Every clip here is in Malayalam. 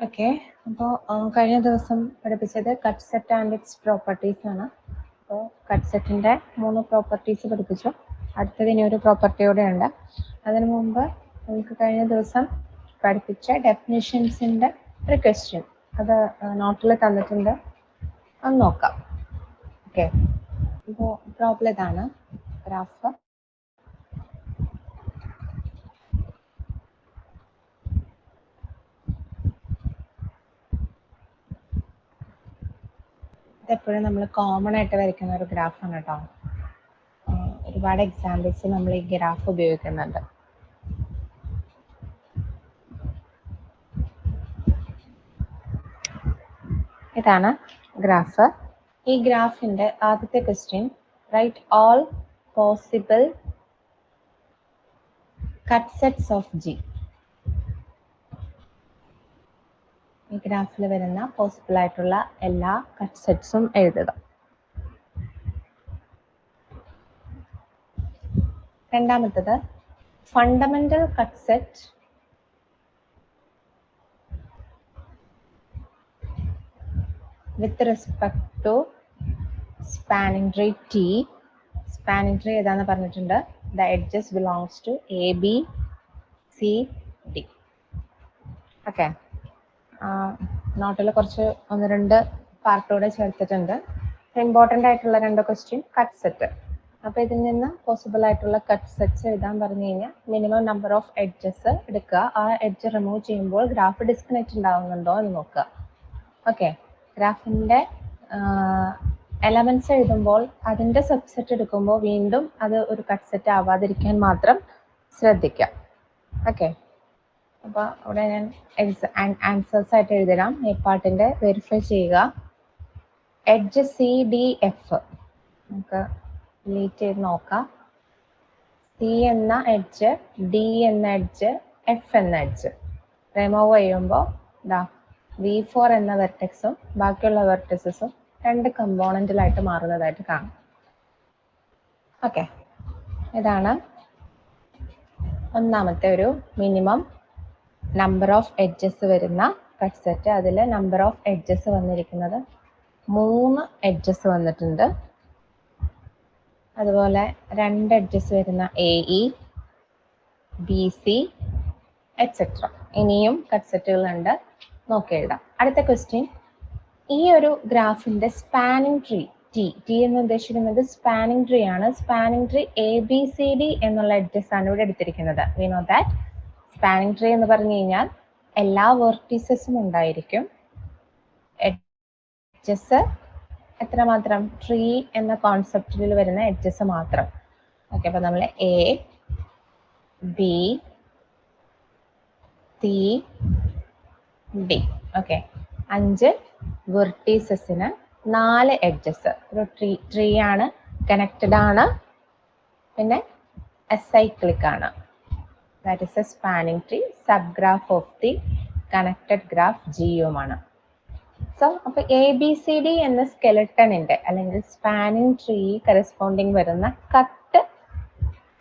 ഓക്കെ, അപ്പോൾ കഴിഞ്ഞ ദിവസം പഠിപ്പിച്ചത് cut set and it's properties ആണ്. അപ്പോൾ കട്ട് സെറ്റിൻ്റെ 3 പ്രോപ്പർട്ടീസ് പഠിപ്പിച്ചു. അടുത്തത് ഇനി ഒരു പ്രോപ്പർട്ടിയോടെ ഉണ്ട്. അതിനു മുമ്പ് നമുക്ക് കഴിഞ്ഞ ദിവസം പഠിപ്പിച്ച ഡെഫിനിഷൻസിൻ്റെ ഒരു ക്വസ്റ്റ്യൻ അത് നോട്ടിൽ തന്നിട്ടുണ്ട്, അത് നോക്കാം. ഓക്കെ, ഇപ്പോൾ പ്രോബ്ലം ഇതാണ്. ഗ്രാഫ് ഇതെപ്പോഴും നമ്മൾ കോമൺ ആയിട്ട് വരയ്ക്കുന്ന ഒരു ഗ്രാഫാണ് കേട്ടോ. ഒരുപാട് എക്സാമ്പിൾസ് നമ്മൾ ഈ ഗ്രാഫ് ഉപയോഗിക്കുന്നുണ്ട്. ഇതാണ് ഗ്രാഫ്. ഈ ഗ്രാഫിന്റെ ആദ്യത്തെ question, write all possible cut sets of G. ഈ ഗ്രാഫിൽ വരുന്ന പോസിബിൾ ആയിട്ടുള്ള എല്ലാ കട്ട് സെറ്റ്സും എഴുതുക. രണ്ടാമത്തത്, fundamental cut set with respect to spanning tree T. Spanning tree ഏതാണെന്ന് പറഞ്ഞിട്ടുണ്ട്. The edges belongs to A, B, C, D. Okay, നോട്ടിൽ കുറച്ച് 1-2 പാർട്ടോടെ ചേർത്തിട്ടുണ്ട്. ഇമ്പോർട്ടൻ്റ് ആയിട്ടുള്ള 2 ക്വസ്റ്റ്യൻ കട്ട് സെറ്റ്. അപ്പോൾ ഇതിൽ നിന്ന് പോസിബിൾ ആയിട്ടുള്ള കട്ട് സെറ്റ്സ് എഴുതാൻ പറഞ്ഞു കഴിഞ്ഞാൽ മിനിമം നമ്പർ ഓഫ് എഡ്ജസ് എടുക്കുക. ആ എഡ്ജ് റിമൂവ് ചെയ്യുമ്പോൾ ഗ്രാഫ് ഡിസ്കണക്റ്റ് ഉണ്ടാവുന്നുണ്ടോ എന്ന് നോക്കുക. ഓക്കെ, ഗ്രാഫിൻ്റെ എലമെന്റ്സ് എഴുതുമ്പോൾ അതിൻ്റെ സബ്സെറ്റ് എടുക്കുമ്പോൾ വീണ്ടും അത് ഒരു കട്ട് സെറ്റ് ആവാതിരിക്കാൻ മാത്രം ശ്രദ്ധിക്കുക. ഓക്കെ, അപ്പോൾ അവിടെ ഞാൻ ആൻസേഴ്സ് ആയിട്ട് എഴുതിടാം. ഈ പാർട്ടിൻ്റെ വെരിഫൈ ചെയ്യുക. എഡ്ജ് സി ഡി എഫ് നമുക്ക് ഡിലീറ്റ് ചെയ്ത് നോക്കാം. സി എന്ന എഡ്ജ്, ഡി എന്ന എഡ്ജ്, എഫ് എന്ന എഡ്ജ് റിമൂവ് ചെയ്യുമ്പോൾ V4 എന്ന വെർട്ടെക്സും ബാക്കിയുള്ള വെർട്ടിസസും 2 കമ്പോണന്റിലായിട്ട് മാറുന്നതായിട്ട് കാണാം. ഓക്കെ, ഇതാണ് ഒന്നാമത്തെ ഒരു മിനിമം നമ്പർ ഓഫ് എഡ്ജസ് വരുന്ന കട്ട് സെറ്റ്. അതിൽ നമ്പർ ഓഫ് എഡ്ജസ് വന്നിരിക്കുന്നത് 3 എഡ്ജസ് വന്നിട്ടുണ്ട്. അതുപോലെ 2 എഡ്ജസ് വരുന്ന AE, BC എക്സെട്ര. ഇനിയും കട്ട് സെറ്റുകളുണ്ട്, നോക്കി എഴുതാം. അടുത്ത ക്വസ്റ്റ്യൻ, ഈ ഒരു ഗ്രാഫിന്റെ സ്പാനിങ് ട്രീ ടി എന്ന് ഉദ്ദേശിക്കുന്നത് സ്പാനിങ് ട്രീ ആണ്. സ്പാനിങ് ട്രീ ABCD എന്നുള്ള എഡ്ജസ് ആണ് ഇവിടെ എടുത്തിരിക്കുന്നത്. V know that spanning tree എന്ന് പറഞ്ഞു കഴിഞ്ഞാൽ എല്ലാ വെർട്ടീസസും ഉണ്ടായിരിക്കും. എഡ്ജസ് എത്രമാത്രം? ട്രീ എന്ന കോൺസെപ്റ്റിൽ വരുന്ന എഡ്ജസ് മാത്രം. ഓക്കെ, അപ്പൊ നമ്മൾ A, B, C, D. Okay, 5 വെർട്ടീസസിന് 4 എഡ്ജസ്. ഒരു ട്രീ ആണ്, കണക്റ്റഡ് ആണ്, പിന്നെ അസൈക്ലിക് ആണ്. That is a spanning tree. Sub graph of the connected graph ജിയുമാണ്. സോ അപ്പോൾ ABCD എന്ന സ്കെലട്ടണിന്റെ അല്ലെങ്കിൽ സ്പാനിങ് ട്രീ കറസ്പോണ്ടിങ് വരുന്ന കട്ട്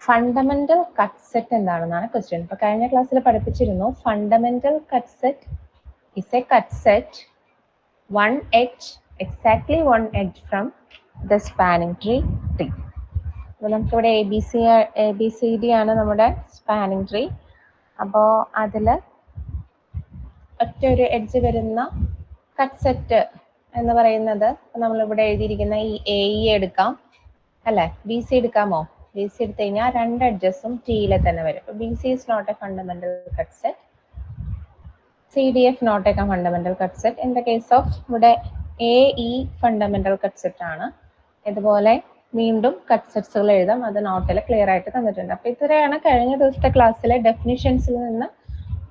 ഫണ്ടമെന്റൽ കട്ട് സെറ്റ് എന്താണെന്നാണ് ക്വസ്റ്റ്യൻ. ഇപ്പൊ കഴിഞ്ഞ ക്ലാസ്സിൽ പഠിപ്പിച്ചിരുന്നു, fundamental cut set is a cut set one edge, exactly one edge from the spanning tree T. അപ്പോൾ നമുക്ക് ഇവിടെ ABCD ആണ് നമ്മുടെ സ്പാനിങ് ട്രീ. അപ്പോൾ അതിൽ ഒറ്റ ഒരു എഡ്ജ് വരുന്ന കട്ട് സെറ്റ് എന്ന് പറയുന്നത് നമ്മളിവിടെ എഴുതിയിരിക്കുന്ന ഈ AE എടുക്കാം അല്ലേ? BC എടുക്കാമോ? BC എടുത്തു കഴിഞ്ഞാൽ 2 എഡ്ജസും ടിയിലെ തന്നെ വരും. അപ്പോൾ BC is not a fundamental cut set. CDF not a fundamental cut set. In the case of ഇവിടെ AE fundamental cut set ആണ്. ഇതുപോലെ വീണ്ടും കട്ട് സെറ്റ്സുകൾ എഴുതാം. അത് നോട്ടിൽ ക്ലിയർ ആയിട്ട് തന്നിട്ടുണ്ട്. അപ്പോൾ ഇത്രയാണ് കഴിഞ്ഞ ദിവസത്തെ ക്ലാസ്സിലെ ഡെഫിനിഷൻസിൽ നിന്ന്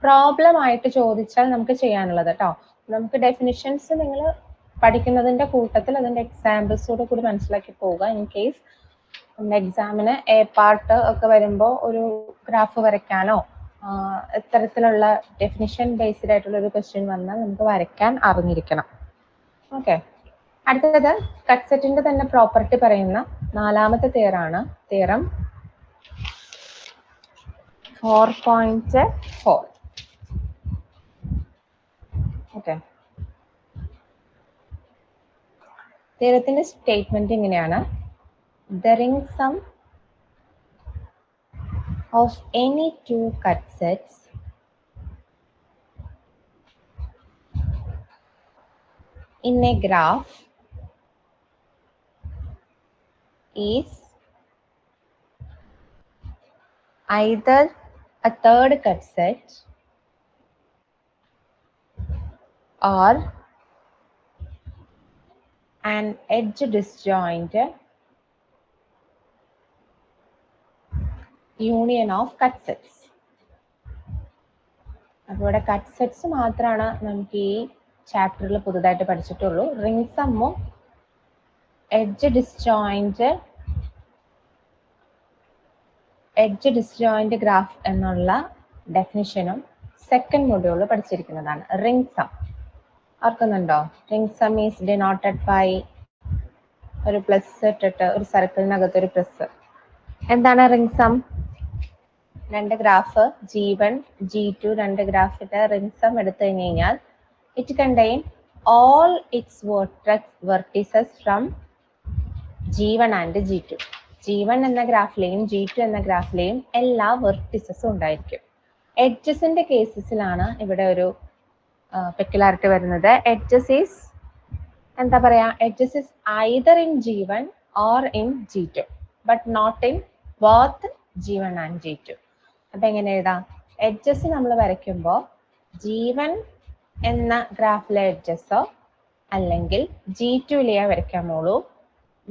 പ്രോബ്ലം ആയിട്ട് ചോദിച്ചാൽ നമുക്ക് ചെയ്യാനുള്ളത് കേട്ടോ. നമുക്ക് ഡെഫിനിഷൻസ് നിങ്ങൾ പഠിക്കുന്നതിന്റെ കൂട്ടത്തിൽ അതിന്റെ എക്സാമ്പിൾസോട് കൂടി മനസ്സിലാക്കി പോവുക. ഇൻ കേസ് നമ്മുടെ എക്സാമിന് A പാർട്ട് ഒക്കെ വരുമ്പോൾ ഒരു ഗ്രാഫ് വരയ്ക്കാനോ ഇത്തരത്തിലുള്ള ഡെഫിനിഷൻ ബേസ്ഡ് ആയിട്ടുള്ള ഒരു ക്വസ്റ്റ്യൻ വന്നാൽ നമുക്ക് വരയ്ക്കാൻ അറിഞ്ഞിരിക്കണം. ഓക്കെ, അടുത്തത് കട്ട് സെറ്റിന്റെ തന്നെ പ്രോപ്പർട്ടി പറയുന്ന 4ാമത്തെ തിയറാണ്. തിയറം 4.4. ഓക്കെ, തിയറത്തിന്റെ സ്റ്റേറ്റ്മെന്റ് ഇങ്ങനെയാണ്: the ring sum of any two cut sets in a graph is either a third cut set or an edge disjoint union of cut sets. അപ്പോൾ ഇവിടെ കട്ട് സെറ്റ്സ് മാത്രമാണ് നമുക്ക് ഈ ചാപ്റ്ററിൽ പുതുതായിട്ട് പഠിച്ചിട്ടുള്ളൂ. റിംഗ് സമ്മും എഡ്ജ് ഡിസ്ജോയിന്റ് ഗ്രാഫ് എന്നുള്ള ഡെഫിനിഷനും സെക്കൻഡ് മൊഡ്യൂളിൽ പഠിച്ചിരിക്കുന്നതാണ്. റിംഗ് സം ഓർക്കുന്നുണ്ടോ? Ring sum is denoted by ഒരു പ്ലസ് ഇട്ടിട്ട് ഒരു സർക്കിളിനകത്ത് ഒരു പ്ലസ്. എന്താണ് റിംഗ് സം? രണ്ട് ഗ്രാഫ് G1 G2 രണ്ട് ഗ്രാഫിന്റെ റിംഗ് സം എടുത്തു കഴിഞ്ഞാൽ it contain all its vertices from G1 and G2. G1 എന്ന ഗ്രാഫിലെയും G2 എന്ന ഗ്രാഫിലെയും എല്ലാ വെർട്ടിസസും ഉണ്ടായിരിക്കും. എഡ്ജസിന്റെ കേസസിലാണ് ഇവിടെ ഒരു പെക്യുലാരിറ്റി വരുന്നത്. എഡ്ജസ് ഈസ് എന്താ പറയാ, edges is either in G1 or in G2 but not in both G1 and G2. അപ്പൊ എങ്ങനെ എഴുതാം? എഡ്ജസ് നമ്മൾ വരയ്ക്കുമ്പോൾ G1 എന്ന ഗ്രാഫിലെ എഡ്ജസോ അല്ലെങ്കിൽ G2ലെയോ വരയ്ക്കാമുള്ളൂ.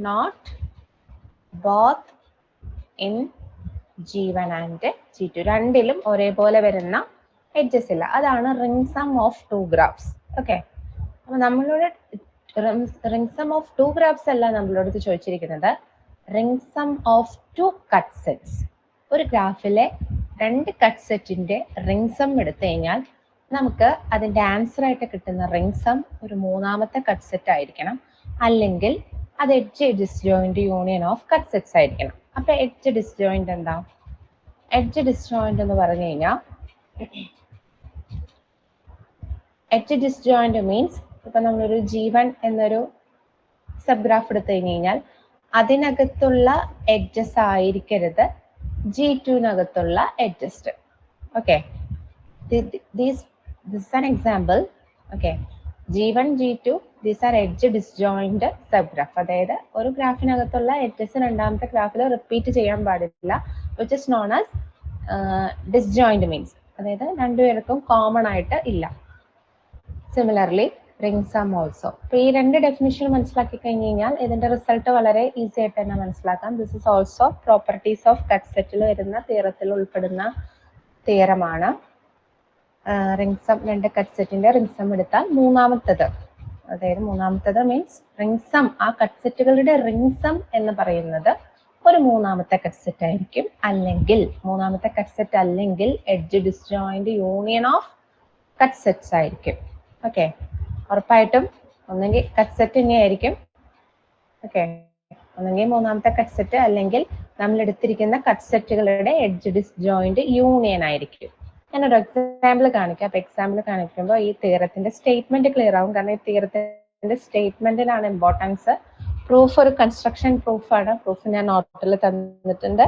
Not both in G1 and G2. രണ്ടിലും ഒരേപോലെ വരുന്ന എഡ്ജസ് ഇല്ല. അതാണ് ring sum of two graphs. Okay, അപ്പൊ നമ്മളോട് ring sum of two graphs അല്ല നമ്മളോട് ചോദിച്ചിരിക്കുന്നത്, ring sum of two cut sets. ഒരു ഗ്രാഫിലെ രണ്ട് കട്ട് സെറ്റിന്റെ റിംഗ് സം എടുത്തു കഴിഞ്ഞാൽ നമുക്ക് അതിന്റെ ആൻസർ ആയിട്ട് കിട്ടുന്ന റിംഗ് സം ഒരു മൂന്നാമത്തെ കട്ട് സെറ്റ് ആയിരിക്കണം, അല്ലെങ്കിൽ അത് edge disjoint union of cut sets ആയിരിക്കണം. അപ്പൊ എഡ്ജ് ഡിസ്ജോയിന്റ് എന്താ? എഡ്ജ് ഡിസ്ജോയിന്റ് എന്ന് പറഞ്ഞു കഴിഞ്ഞാൽ എഡ്ജ് ഡിസ്ജോയിന്റ് മീൻസ് ഇപ്പൊ നമ്മളൊരു G1 എന്നൊരു സബ് ഗ്രാഫ് എടുത്തു കഴിഞ്ഞാൽ അതിനകത്തുള്ള എഡ്ജസ് ആയിരിക്കരുത് G2നകത്തുള്ള edges. Okay, this is an example. Okay, G1 G2 these are edge disjoint subgraph. അതായത് ഒരു ഗ്രാഫിനകത്തുള്ള എഡ്ജസ് രണ്ടാമത്തെ ഗ്രാഫിൽ റിപ്പീറ്റ് ചെയ്യാൻ പാടില്ല, which is known as disjoint means. അതായത് രണ്ടുപേർക്കും കോമൺ ആയിട്ട് ഇല്ല. Similarly ring sum also. അപ്പൊ ഈ രണ്ട് ഡെഫിനിഷൻ മനസ്സിലാക്കി കഴിഞ്ഞ് കഴിഞ്ഞാൽ ഇതിന്റെ റിസൾട്ട് വളരെ ഈസി ആയിട്ട് തന്നെ മനസ്സിലാക്കാം. This is also properties of cut സെറ്റിൽ വരുന്ന തിയറത്തിൽ ഉൾപ്പെടുന്ന തിയറമാണ്. റിംഗ് സം, രണ്ട് കട്ട് സെറ്റിന്റെ റിംഗ് സം എടുത്താൽ മൂന്നാമത്തത്, അതായത് മൂന്നാമത്തത് മീൻസ് റിംഗ് സം, ആ കട്ട് സെറ്റുകളുടെ റിംഗ് സം എന്ന് പറയുന്നത് ഒരു മൂന്നാമത്തെ കട്ട് സെറ്റ് ആയിരിക്കും, അല്ലെങ്കിൽ മൂന്നാമത്തെ കട്ട് സെറ്റ് അല്ലെങ്കിൽ edge disjoint union of cut sets ആയിരിക്കും. ഓക്കെ, ഉറപ്പായിട്ടും ഒന്നെങ്കിൽ കട്ട് സെറ്റ് തന്നെയായിരിക്കും. ഓക്കെ, ഒന്നെങ്കിൽ മൂന്നാമത്തെ കട്ട് സെറ്റ് അല്ലെങ്കിൽ നമ്മൾ എടുത്തിരിക്കുന്ന കട്ട് സെറ്റുകളുടെ എഡ്ജ് ഡിസ്ജോയിന്റ് യൂണിയൻ ആയിരിക്കും. ഞാനൊരു എക്സാമ്പിൾ കാണിക്കാം. അപ്പൊ എക്സാമ്പിൾ കാണിക്കുമ്പോൾ ഈ തിയറത്തിന്റെ സ്റ്റേറ്റ്മെന്റ് ക്ലിയർ ആവും. കാരണം ഈ തിയറത്തിന്റെ സ്റ്റേറ്റ്മെന്റിനാണ് ഇമ്പോർട്ടൻസ്. പ്രൂഫ് ഒരു കൺസ്ട്രക്ഷൻ പ്രൂഫാണ്. പ്രൂഫ് ഞാൻ നോട്ടിൽ തന്നിട്ടുണ്ട്,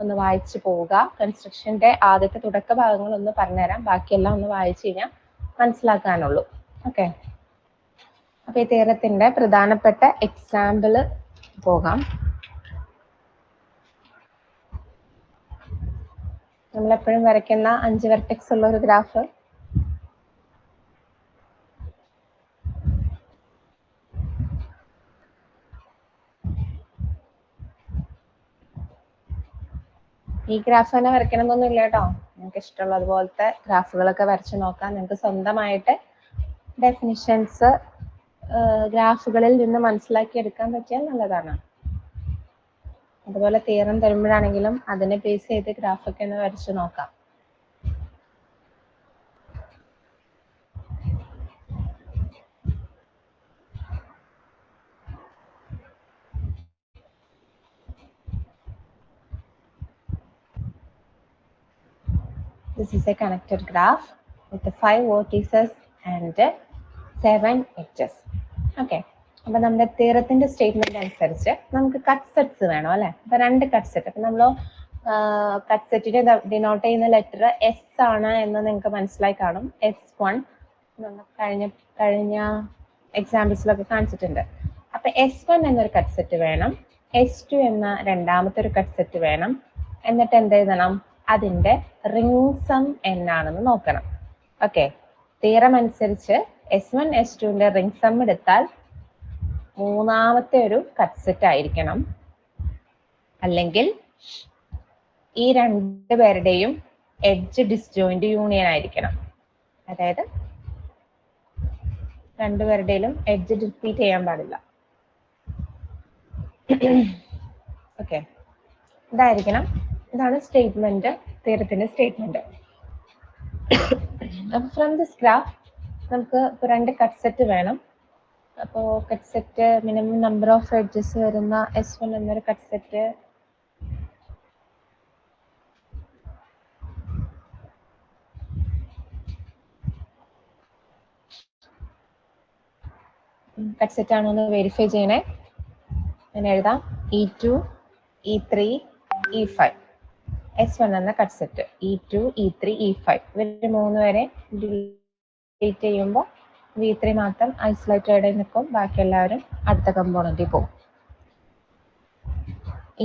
ഒന്ന് വായിച്ചു പോവുക. കൺസ്ട്രക്ഷന്റെ ആദ്യത്തെ തുടക്ക ഭാഗങ്ങൾ ഒന്ന് പറഞ്ഞുതരാം, ബാക്കിയെല്ലാം ഒന്ന് വായിച്ചു കഴിഞ്ഞാൽ മനസ്സിലാക്കാനുള്ളൂ. ഓക്കെ, അപ്പൊ ഈ തിയറത്തിന്റെ പ്രധാനപ്പെട്ട എക്സാമ്പിള് പോകാം. നമ്മളെപ്പോഴും വരയ്ക്കുന്ന 5 വെർട്ടെക്സ് ഉള്ള ഒരു ഗ്രാഫ്. ഈ ഗ്രാഫ് തന്നെ വരയ്ക്കണമെന്നൊന്നും ഇല്ല കേട്ടോ. നിങ്ങൾക്ക് ഇഷ്ടമുള്ള അതുപോലത്തെ ഗ്രാഫുകളൊക്കെ വരച്ചു നോക്കാം. നിങ്ങൾക്ക് സ്വന്തമായിട്ട് ഡെഫിനിഷൻസ് ഗ്രാഫുകളിൽ നിന്ന് മനസ്സിലാക്കി എടുക്കാൻ പറ്റിയാൽ നല്ലതാണ്. അതുപോലെ തിയറം തരുമ്പോഴാണെങ്കിലും അതിനെ ബേസ് ചെയ്ത് ഗ്രാഫൊക്കെ ഒന്ന് വരച്ചു നോക്കാം. This is a connected graph with the 5 vertices and 7 edges. Okay, അപ്പൊ നമ്മുടെ തിയറത്തിന്റെ സ്റ്റേറ്റ്മെന്റ് അനുസരിച്ച് നമുക്ക് കട്ട് സെറ്റ്സ് വേണം അല്ലെ. അപ്പൊ 2 കട്ട് സെറ്റ്. അപ്പൊ നമ്മൾ കട്ട് സെറ്റിനെ ഡിനോട്ട് ചെയ്യുന്ന ലെറ്റർ എസ് ആണ് എന്ന് നിങ്ങൾക്ക് മനസ്സിലായി കാണും. S1 കഴിഞ്ഞ എക്സാമ്പിൾസിലൊക്കെ കാണിച്ചിട്ടുണ്ട്. അപ്പൊ S1 എന്നൊരു കട്ട് സെറ്റ് വേണം, S2 എന്ന രണ്ടാമത്തെ ഒരു കട്ട് സെറ്റ് വേണം. എന്നിട്ട് എന്ത് എഴുതണം? അതിന്റെ റിംഗ് സം എന്നാണെന്ന് നോക്കണം. ഓക്കെ, തിയറം അനുസരിച്ച് S1 S2ന്റെ റിംഗ് സം എടുത്താൽ മൂന്നാമത്തെ ഒരു കട്ട് സെറ്റ് ആയിരിക്കണം, അല്ലെങ്കിൽ ഈ രണ്ടുപേരുടെയും എഡ്ജ് ഡിസ്ജോയിന്റ് യൂണിയൻ ആയിരിക്കണം. അതായത് രണ്ടുപേരുടെയും എഡ്ജ് റിപ്പീറ്റ് ചെയ്യാൻ പാടില്ല. ഓക്കെ, ഇതാണ് സ്റ്റേറ്റ്മെന്റ്, തിയറത്തിന്റെ സ്റ്റേറ്റ്മെന്റ്. അപ്പൊ ഫ്രം ദിസ് ഗ്രാഫ് നമുക്ക് 2 കട്ട് സെറ്റ് വേണം. അപ്പോൾ cut set minimum number of edges വരുന്ന S1 എന്നൊരു കട്ട് സെറ്റ്, കട്ട് സെറ്റ് ആണോ എന്ന് വെരിഫൈ ചെയ്യണേ. ഞാൻ എഴുതാം E2 E3 E5 S1 എന്ന cut set E2 E3 E5 ഇവര് 3 പേരെ ഡിലീറ്റ് ചെയ്യുമ്പോൾ V3 മാത്രം ഐസൊലേറ്റഡ് ആയി നിൽക്കും, ബാക്കി എല്ലാവരും അടുത്ത കമ്പോണന്റിൽ പോകും.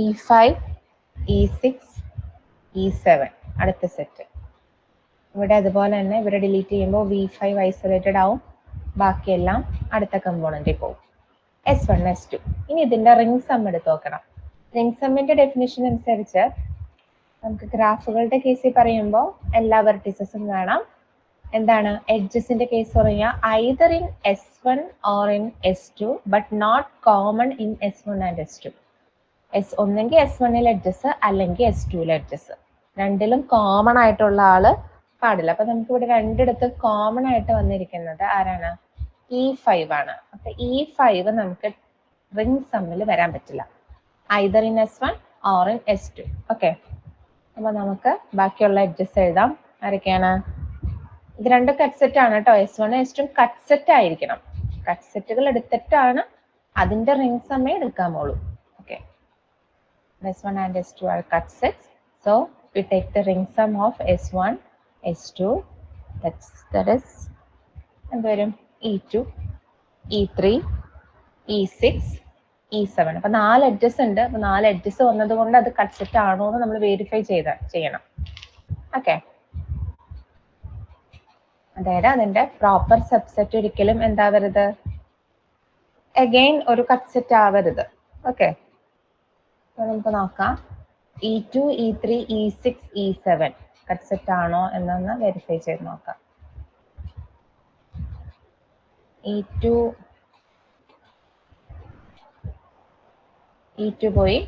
E5 E6 E7 അടുത്ത സെറ്റ്. ഇവിടെ അതുപോലെ തന്നെ ഇവരെ ഡിലീറ്റ് ചെയ്യുമ്പോൾ V5 ഐസൊലേറ്റഡ് ആവും, ബാക്കിയെല്ലാം അടുത്ത കമ്പോണന്റിൽ പോകും. S1 S2. ഇനി ഇതിന്റെ റിംഗ് സം എടുത്ത് നോക്കണം. റിംഗ് സമ്മിന്റെ ഡെഫിനിഷൻ അനുസരിച്ച് നമുക്ക് ഗ്രാഫുകളുടെ കേസിൽ പറയുമ്പോൾ എല്ലാ വെർട്ടിസസും വേണം. എന്താണ് എഡ്ജസിന്റെ കേസ് പറഞ്ഞാൽ either in S1 or in S2 but not common in S1 and S2. ഒന്നെങ്കിൽ S1 എഡ്ജസ് അല്ലെങ്കിൽ S2 എഡ്ജസ്, രണ്ടിലും കോമൺ ആയിട്ടുള്ള ആള് പാടില്ല. അപ്പൊ നമുക്ക് ഇവിടെ രണ്ടിടത്ത് കോമൺ ആയിട്ട് വന്നിരിക്കുന്നത് ആരാണ്? E5 ആണ്. അപ്പൊ E5 നമുക്ക് റിംഗ് സമ്മിൽ വരാൻ പറ്റില്ല, either in S1 or in S2. Okay, അപ്പൊ നമുക്ക് ബാക്കിയുള്ള എഡ്ജസ് എഴുതാം. ആരൊക്കെയാണ്? ഇത് 2 കട്ട് സെറ്റ് ആണ് കേട്ടോ. S1 S2 കട്ട് സെറ്റ് ആയിരിക്കണം. കട്ട് സെറ്റുകൾ എടുത്തിട്ടാണ് അതിന്റെ റിംഗ് സമ്മേ എടുക്കാമോളൂ. Okay, S1 and S2 are cut sets, so we take the ring sum of S1 S2, that is എന്ത് വരും? E2 E3 E6 E7. അപ്പൊ 4 എഡ്ജസ് ഉണ്ട്. അപ്പൊ 4 എഡ്ജസ് വന്നത് കൊണ്ട് അത് കട്ട് സെറ്റ് ആണോ എന്ന് നമ്മൾ വെരിഫൈ ചെയ്യണം. ഓക്കെ, അതായത് അതിന്റെ പ്രോപ്പർ സബ്സെറ്റ് ഒരിക്കലും എന്താവരുത്, അഗൈൻ ഒരു കട്ട് സെറ്റ് ആവരുത്. ഓക്കെ, നമുക്ക് നോക്കാം. E2 E3 E6 E7 cut set ആണോ എന്നൊന്ന് വെരിഫൈ ചെയ്ത് നോക്കാം. E2 പോയി,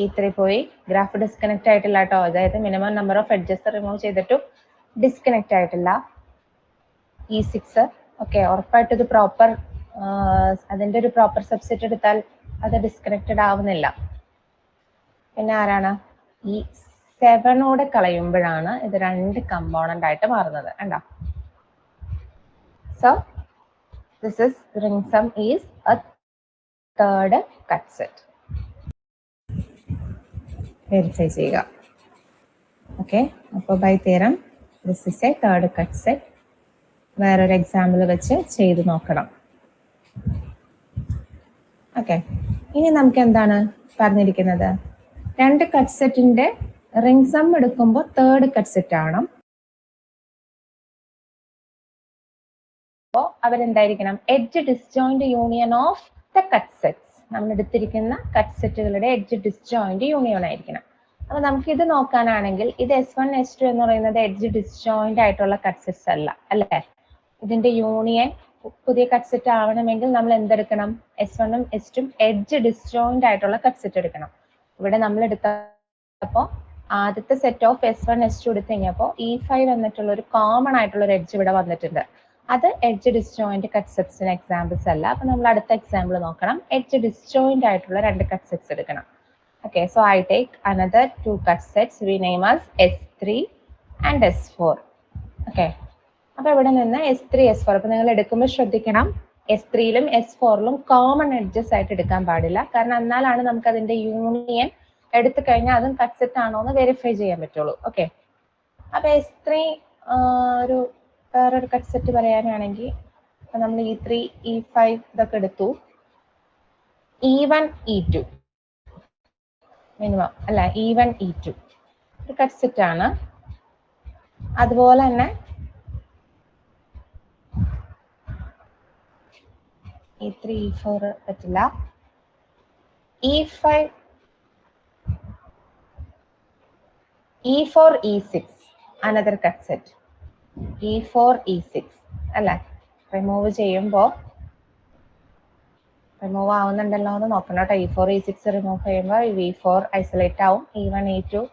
E3 പോയി, ഗ്രാഫ് ഡിസ്കണക്ട് ആയിട്ടില്ല കേട്ടോ. അതായത് minimum number of edges remove ചെയ്തിട്ടും ഡിസ്കണക്ട് ആയിട്ടില്ല. E6 ഓക്കെ, ഉറപ്പായിട്ട് ഇത് പ്രോപ്പർ അതിന്റെ ഒരു പ്രോപ്പർ സബ്സെറ്റ് എടുത്താൽ അത് ഡിസ്കണക്റ്റഡ് ആവുന്നില്ല. പിന്നെ ആരാണ്? E7 കളയുമ്പോഴാണ് ഇത് 2 കമ്പോണന്റ് ആയിട്ട് മാറുന്നത്. കണ്ടോ? So this is ring sum is a third cut set. Verify ചെയ്യുക. ഓക്കെ, അപ്പോൾ by theorem this is a third cut set. വേറൊരു എക്സാമ്പിൾ വെച്ച് ചെയ്ത് നോക്കണം. ഓക്കെ, ഇനി നമുക്ക് എന്താണ് പറഞ്ഞിരിക്കുന്നത്? 2 കട്ട് സെറ്റിന്റെ റിംഗ് സം എടുക്കുമ്പോൾ തേർഡ് കട്ട് സെറ്റ് ആണ്. അപ്പോൾ അവരെന്തായിരിക്കണം? Edge disjoint union of the cut sets. നമ്മൾ എടുത്തിരിക്കുന്ന കട്ട് സെറ്റുകളുടെ എഡ്ജ് ഡിസ്ജോയിന്റ് യൂണിയൻ ആയിരിക്കണം. അപ്പൊ നമുക്ക് ഇത് നോക്കാനാണെങ്കിൽ ഇത് S1 S2 എന്ന് പറയുന്നത് എഡ്ജ് ഡിസ്ജോയിന്റ് ആയിട്ടുള്ള കട്ട് സെറ്റ്സ് അല്ല, അല്ലേ? ഇതിന്റെ യൂണിയൻ പുതിയ കട്ട് സെറ്റ് ആവണമെങ്കിൽ നമ്മൾ എന്തെടുക്കണം? S1 ഉം S2 എഡ്ജ് ഡിസ്ജോയിന്റ് ആയിട്ടുള്ള കട്ട് സെറ്റ് എടുക്കണം. ഇവിടെ നമ്മൾ എടുത്തപ്പോൾ ആദ്യത്തെ സെറ്റ് ഓഫ് S1 S2 എടുത്തു കഴിഞ്ഞപ്പോൾ E5 എന്നിട്ടുള്ള ഒരു കോമൺ ആയിട്ടുള്ള ഒരു എഡ്ജ് ഇവിടെ വന്നിട്ടുണ്ട്. അത് എഡ്ജ് ഡിസ്ജോയിന്റ് കട്ട് സെറ്റ്സിന് എക്സാമ്പിൾസ് അല്ല. അപ്പൊ നമ്മൾ അടുത്ത എക്സാമ്പിൾ നോക്കണം. എഡ്ജ് ഡിസ്ജോയിന്റ് ആയിട്ടുള്ള 2 കട്ട് സെറ്റ്സ് എടുക്കണം. Okay, so I take another 2 cut sets. We name as S3 and S4. Okay, അപ്പൊ ഇവിടെ നിന്ന് S3 S4. അപ്പൊ നിങ്ങൾ എടുക്കുമ്പോൾ ശ്രദ്ധിക്കണം, S3യിലും S4ലും കോമൺ എഡ്ജസ് ആയിട്ട് എടുക്കാൻ പാടില്ല. കാരണം എന്നാലാണ് നമുക്ക് അതിന്റെ യൂണിയൻ എടുത്തു കഴിഞ്ഞാൽ അതും കട്ട് സെറ്റ് ആണോ എന്ന് വെരിഫൈ ചെയ്യാൻ പറ്റുള്ളൂ. ഓക്കെ, അപ്പൊ S3 ഒരു വേറൊരു കട്ട് സെറ്റ് പറയാനാണെങ്കിൽ നമ്മൾ E3 E5 ഇതൊക്കെ എടുത്തു. E1 E2 മിനിമം അല്ല, E1 E2 ഒരു കട്ട് സെറ്റ് ആണ്. അതുപോലെ തന്നെ E3 E4 പറ്റില്ല. E5 E4 E6 another cut set. E4 E6 അല്ല, റിമൂവ് ചെയ്യുമ്പോൾ റിമൂവ് ആവുന്നുണ്ടല്ലോ എന്ന് നോക്കണം കേട്ടോ. E4 E6 റിമൂവ് ചെയ്യുമ്പോൾ V4 ഐസൊലേറ്റ് ആവും, E1 E2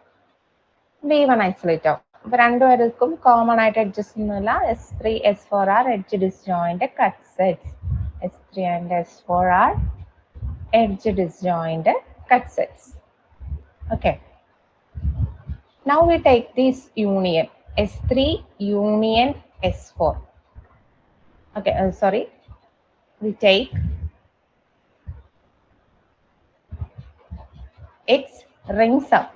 V1 ഐസൊലേറ്റ് ആവും. അപ്പൊ രണ്ടുപേർക്കും കോമൺ ആയിട്ട് അഡ്ജസ്റ്റ് ഒന്നുമില്ല. S3 S4 are edge disjoint cut sets. S3 and S4 are edge disjoint cut sets. Okay, now we take this union S3 union S4. Okay, sorry, we take its ring sum.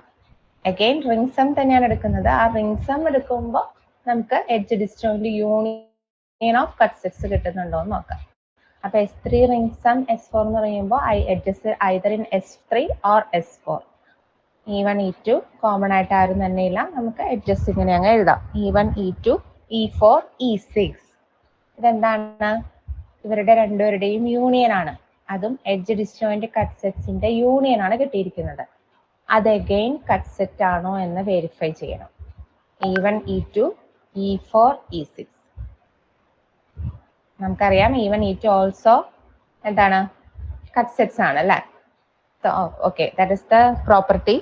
Again ring sum തന്നെയാണ് എടുക്കുന്നത്. ആ ring sum എടുക്കുമ്പോൾ നമുക്ക് edge disjoint union of cut sets കിട്ടുന്നുണ്ടോ എന്ന് നോക്കാം. അപ്പൊ S3 ring sum S4 എന്ന് പറയുമ്പോൾ edges either in S3 or S4. E1 E2 common ആയിട്ട് ആരും തന്നെ ഇല്ല, നമുക്ക് എഡ്ജസ്റ്റ് ഇങ്ങനെ അങ്ങ് എഴുതാം. E1 E2 E4 E6 ഇതെന്താണ്? ഇവരുടെ രണ്ടുപേരുടെയും യൂണിയൻ ആണ്. അതും എഡ്ജ് ഡിസ്ജോയിന്റ് കട്ട് സെറ്റ്സിന്റെ യൂണിയൻ ആണ് കിട്ടിയിരിക്കുന്നത്. അത് അഗെയിൻ കട്ട് സെറ്റ് ആണോ എന്ന് വെരിഫൈ ചെയ്യണം. E1 E2 E4 E6 നമുക്കറിയാം. E1 E2 ഓൾസോ എന്താണ്? കട്ട് സെറ്റ്സ് ആണ് അല്ലേ? Okay, that is the property.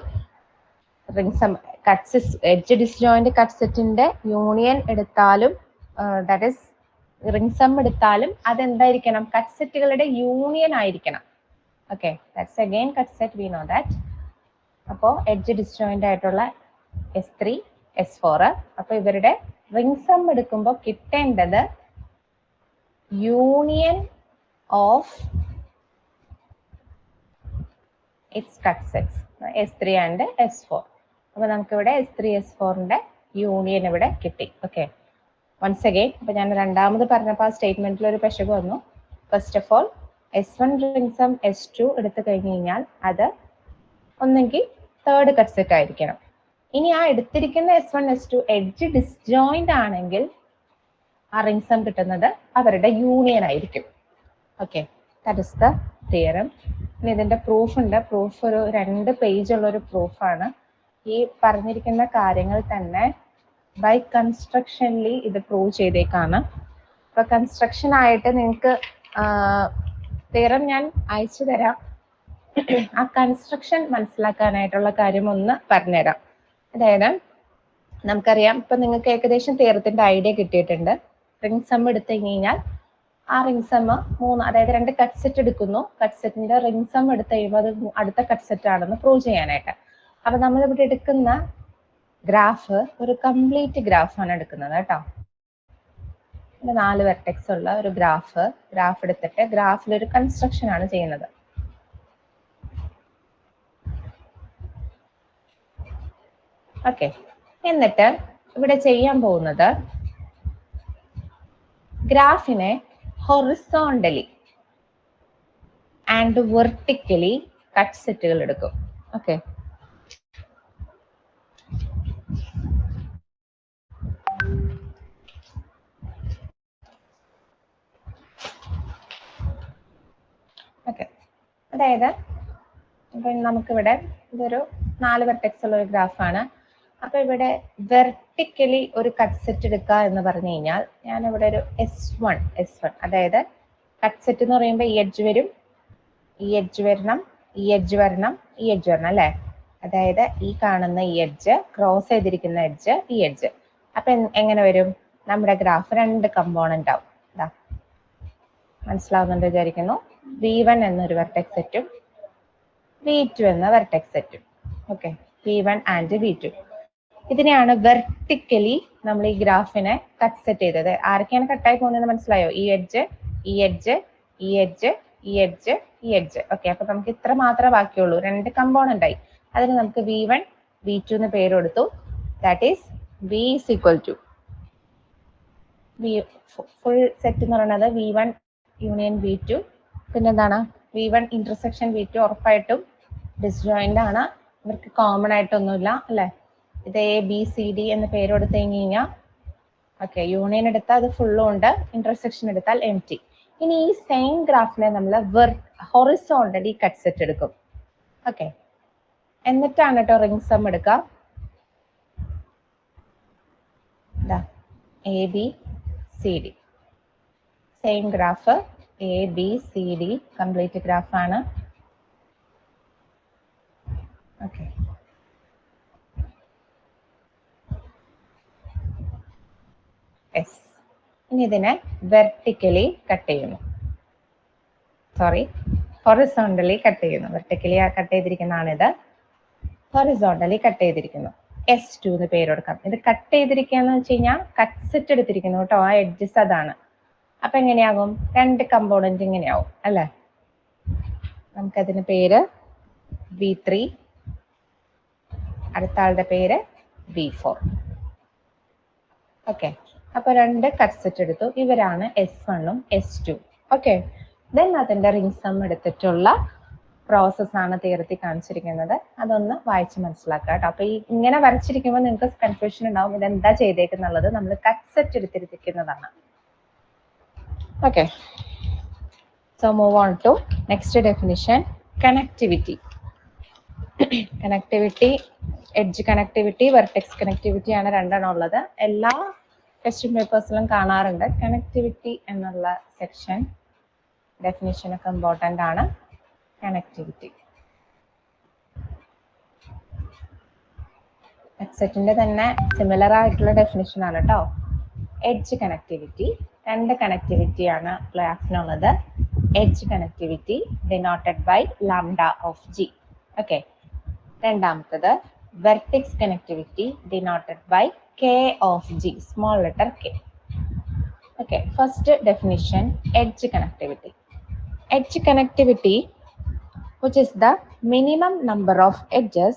Ring sum cut edge disjoint cut സെറ്റിന്റെ യൂണിയൻ എടുത്താലും ദാറ്റ് ഇസ് റിംഗ് സം എടുത്താലും അതെന്തായിരിക്കണം? കട്ട് സെറ്റുകളുടെ യൂണിയൻ ആയിരിക്കണം. Okay, that's again cut set, we know that. അപ്പോൾ എഡ്ജ് ഡിസ്ജോയിന്റ് ആയിട്ടുള്ള S3 S4. അപ്പൊ ഇവരുടെ റിംഗ് സം എടുക്കുമ്പോൾ കിട്ടേണ്ടത് union of its cut sets S3 and S4. അപ്പൊ നമുക്ക് ഇവിടെ S3 S4ന്റെ യൂണിയൻ ഇവിടെ കിട്ടി. Okay, once again. അപ്പൊ ഞാൻ രണ്ടാമത് പറഞ്ഞപ്പോൾ ആ സ്റ്റേറ്റ്മെന്റിൽ ഒരു പെശക് വന്നു. First of all S1 ring sum S2 എടുത്തു കഴിഞ്ഞു കഴിഞ്ഞാൽ അത് ഒന്നെങ്കിൽ തേർഡ് കട്ട് സെറ്റ് ആയിരിക്കണം. ഇനി ആ എടുത്തിരിക്കുന്ന S1 S2 എഡ്ജ് ഡിസ്ജോയിന്റ് ആണെങ്കിൽ ആ റിംഗ് സം കിട്ടുന്നത് അവരുടെ യൂണിയൻ ആയിരിക്കും. Okay, that is the theorem. ഇനി ഇതിന്റെ പ്രൂഫ് ഉണ്ട്. പ്രൂഫ് ഒരു 2 പേജുള്ള ഒരു പ്രൂഫാണ്. ഈ പറഞ്ഞിരിക്കുന്ന കാര്യങ്ങൾ തന്നെ ബൈ കൺസ്ട്രക്ഷനിൽ ഇത് പ്രൂവ് ചെയ്തേക്കാണ്. അപ്പൊ കൺസ്ട്രക്ഷൻ ആയിട്ട് നിങ്ങൾക്ക് തിയറം ഞാൻ അയച്ചു തരാം. ആ കൺസ്ട്രക്ഷൻ മനസ്സിലാക്കാനായിട്ടുള്ള കാര്യം ഒന്ന് പറഞ്ഞുതരാം. അതായത് നമുക്കറിയാം, ഇപ്പൊ നിങ്ങൾക്ക് ഏകദേശം തിയറത്തിന്റെ ഐഡിയ കിട്ടിയിട്ടുണ്ട്. റിംഗ് സം എടുത്തു കഴിഞ്ഞാൽ ആ റിംഗ് സം 3, അതായത് 2 കട്ട് സെറ്റ് എടുക്കുന്നു. കട്ട് സെറ്റിന്റെ റിംഗ് സം എടുത്തു കഴിയുമ്പോൾ അത് അടുത്ത കട്ട് സെറ്റ് ആണെന്ന് പ്രൂവ് ചെയ്യാനായിട്ട്. അപ്പൊ നമ്മൾ ഇവിടെ എടുക്കുന്ന ഗ്രാഫ് ഒരു കംപ്ലീറ്റ് ഗ്രാഫാണ് എടുക്കുന്നത് കേട്ടോ. 4 വെർട്ടെക്സ് ഉള്ള ഒരു ഗ്രാഫ് എടുത്തിട്ട് ഗ്രാഫിൽ ഒരു കൺസ്ട്രക്ഷൻ ആണ് ചെയ്യുന്നത്. ഓക്കെ, എന്നിട്ട് ഇവിടെ ചെയ്യാൻ പോകുന്നത് ഗ്രാഫിനെ ഹൊറിസോണ്ടലി ആൻഡ് വെർട്ടിക്കലി കട്ട് സെറ്റുകൾ എടുക്കും. ഓക്കെ, ഓക്കെ, അതായത് ഇപ്പൊ നമുക്കിവിടെ ഇതൊരു 4 വെർട്ടെക്സ് ഉള്ള ഒരു ഗ്രാഫാണ്. അപ്പൊ ഇവിടെ വെർട്ടിക്കലി ഒരു കട്ട് സെറ്റ് എടുക്കുക എന്ന് പറഞ്ഞു കഴിഞ്ഞാൽ ഞാൻ ഇവിടെ ഒരു S1 അതായത് കട്ട് സെറ്റ് എന്ന് പറയുമ്പോൾ ഈ എഡ്ജ് വരും, ഈ എഡ്ജ് വരണം, ഈ എഡ്ജ് വരണം, ഈ എഡ്ജ് വരണം അല്ലെ? അതായത് ഈ കാണുന്ന ഈ എഡ്ജ്, ക്രോസ് ചെയ്തിരിക്കുന്ന എഡ്ജ്, ഈ എഡ്ജ്. അപ്പൊ എങ്ങനെ വരും? നമ്മുടെ ഗ്രാഫ് 2 കമ്പോണന്റ് ആവും. മനസ്സിലാവുന്നുണ്ട് വിചാരിക്കുന്നു. V1 എന്നൊരു വെർട്ടെക്സ് സെറ്റും V2 എന്ന വെർട്ടെക്സ് സെറ്റും. Okay, V1 and V2. ഇതിനെയാണ് വെർട്ടിക്കലി നമ്മൾ ഈ ഗ്രാഫിനെ കട്ട് സെറ്റ് ചെയ്തത്. ആരൊക്കെയാണ് കട്ടായി പോകുന്നതെന്ന് മനസ്സിലായോ? ഈ എഡ്ജ്, ഈ എഡ്ജ്, ഈ എഡ്ജ്, ഈ എഡ്ജ്, ഈ എഡ്ജ്. ഓക്കെ, അപ്പൊ നമുക്ക് ഇത്ര മാത്രമേ ബാക്കിയുള്ളൂ. 2 കമ്പോണന്റ് ആയി. അതിന് നമുക്ക് V1 V2 എന്ന് പേര് കൊടുത്തു. That is V is equal to full set എന്ന് പറയുന്നത് V1 യൂണിയൻ V2. പിന്നെ എന്താണ്? V1 ഇന്റർസെക്ഷൻ V2 ഉറപ്പായിട്ടും ഡിസ്ജോയിന്റ് ആണ്. ഇവർക്ക് കോമൺ ആയിട്ടൊന്നുമില്ല അല്ലെ? ഇത് ABCD എന്ന് പേര് കൊടുത്തു കഴിഞ്ഞാൽ ഓക്കെ, യൂണിയൻ എടുത്താൽ അത് ഫുള്ളും ഉണ്ട്, ഇന്റർസെക്ഷൻ എടുത്താൽ എംറ്റി. ഇനി ഈ സെയിം ഗ്രാഫിനെ നമ്മൾ ഹൊറിസോണ്ടലി കട്ട് സെറ്റ് എടുക്കും. ഓക്കെ, എന്നിട്ടാണ് കേട്ടോ റിംഗ് സം എടുക്കുക. ABCD same graph, ABCD complete ഗ്രാഫാണ്. ഓക്കെ, ഇനി ഇതിനെ വെർട്ടിക്കലി കട്ട് ചെയ്യുന്നു. സോറി, ഹൊറിസോണ്ടലി കട്ട് ചെയ്യുന്നു. വെർട്ടിക്കലി കട്ട് ചെയ്തിരിക്കുന്നതാണിത്, ഹൊറിസോണ്ടലി കട്ട് ചെയ്തിരിക്കുന്നു. S2 എന്ന് പേര് കൊടുക്കാം. ഇത് കട്ട് ചെയ്തിരിക്കുകയെന്ന് വെച്ച് കഴിഞ്ഞാൽ കട്ട് സെറ്റ് എടുത്തിരിക്കുന്നു കേട്ടോ, ആ എഡ്ജസ് അതാണ്. അപ്പൊ എങ്ങനെയാകും? 2 കമ്പോണന്റ് ഇങ്ങനെയാവും അല്ലെ? നമുക്കതിന് പേര് V3, അടുത്ത ആളുടെ പേര് V4. ഓക്കെ, അപ്പൊ 2 കട്ട് സെറ്റ് എടുത്തു. ഇവരാണ് S1 ഉം S2. ഓക്കെ, ദെൻ അതിന്റെ റിംഗ് സം എടുത്തിട്ടുള്ള പ്രോസസ് ആണ് തീർത്തി കാണിച്ചിരിക്കുന്നത്. അതൊന്ന് വായിച്ച് മനസ്സിലാക്കുക കേട്ടോ. അപ്പൊ ഈ ഇങ്ങനെ വരച്ചിരിക്കുമ്പോൾ നിങ്ങൾക്ക് കൺഫ്യൂഷൻ ഉണ്ടാവും, ഇതെന്താ ചെയ്തേക്കുന്നുള്ളത്. നമ്മൾ കട്ട് സെറ്റ് എടുത്തിരിക്കുന്നതാണ്. Okay, so move on to next definition, connectivity. Connectivity, edge connectivity, vertex connectivity ആണ് രണ്ടെണ്ണം ഉള്ളത്. എല്ലാ ക്വസ്റ്റ്യൻ പേപ്പേഴ്സിലും കാണാറുണ്ട്. കണക്ടിവിറ്റി എന്നുള്ള സെക്ഷൻ ഡെഫിനിഷൻ ഒക്കെ ഇമ്പോർട്ടൻ്റ് ആണ്. കണക്ടിവിറ്റി സെറ്റിന്റെ തന്നെ സിമിലർ ആയിട്ടുള്ള ഡെഫിനിഷൻ ആണ് കേട്ടോ. എഡ്ജ് കണക്ടിവിറ്റി, 2 കണക്ടിവിറ്റി ആണ് ക്ലാസ്സിനുള്ളത്. Edge connectivity denoted by lambda of G. Okay, രണ്ടാമത്തത് vertex connectivity denoted by K of G, small letter K. Okay, first definition, edge connectivity. Edge connectivity, which is the minimum number of edges